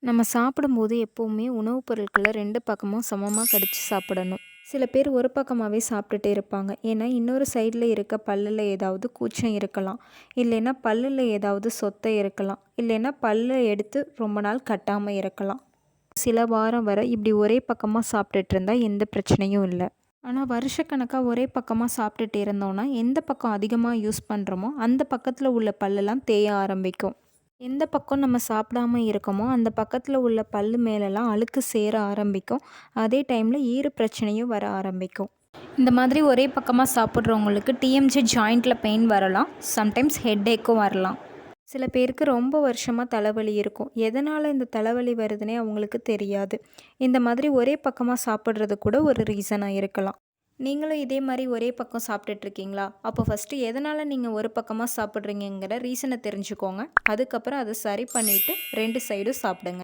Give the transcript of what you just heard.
நம்ம சாப்பிடும்போது எப்போவுமே உணவுப் பொருட்கள 2 பக்கமும் சமமா கடிச்சு சாப்பிடணும். சில பேர் ஒரு பக்கமாவே சாப்பிட்டுட்டே இருப்பாங்க. ஏன்னா, இன்னொரு சைடுல இருக்க பல்லுல ஏதாவது கூச்சம் இருக்கலாம். இல்லைன்னா பல்லுல ஏதாவது சொத்தை இருக்கலாம். இல்லைன்னா பல்ல எடுத்து ரொம்ப நாள் கட்டாம இருக்கலாம். சில வாரம் வரை இப்படி ஒரே பக்கமா சாப்பிட்டுட்டு இருந்தா எந்த பிரச்சனையும் இல்ல. ஆனா, வருஷக்கணக்கா ஒரே பக்கமா சாப்பிட்டுட்டு இருந்தோம்னா, எந்த பக்கம் அதிகமா யூஸ் பண்றோமோ, அந்த பக்கத்துல உள்ள பல்லெல்லாம் தேய ஆரம்பிக்கும். எந்த பக்கம் நம்ம சாப்பிடாம இருக்கோமோ, அந்த பக்கத்துல உள்ள பல்லு மேலலாம் அழுக்கு சேர ஆரம்பிக்கும். அதே டைம்ல ஈறு பிரச்சனையும் வர ஆரம்பிக்கும். இந்த மாதிரி ஒரே பக்கமா சாப்பிட்றவங்களுக்கு டிஎம்ஜே ஜாயிண்ட்ல பெயின் வரலாம். சம்டைம்ஸ் ஹெட்டேக்கும் வரலாம். சில பேருக்கு ரொம்ப வருஷமா தலைவலி இருக்கும். எதனால இந்த தலைவலி வருதுன்னே அவங்களுக்கு தெரியாது. இந்த மாதிரி ஒரே பக்கமா சாப்பிட்றது கூட ஒரு ரீசனா இருக்கலாம். நீங்களும் இதே மாரி ஒரே பக்கம் சாப்பிட்டுட்டு இருக்கீங்களா? அப்போ ஃபர்ஸ்ட்டு எதனால நீங்க ஒரு பக்கமா சாப்பிட்றீங்கங்கிற ரீசன தெரிஞ்சுக்கோங்க. அதுக்கப்புறம் அத சரி பண்ணிட்டு 2 சைடும் சாப்பிடுங்க.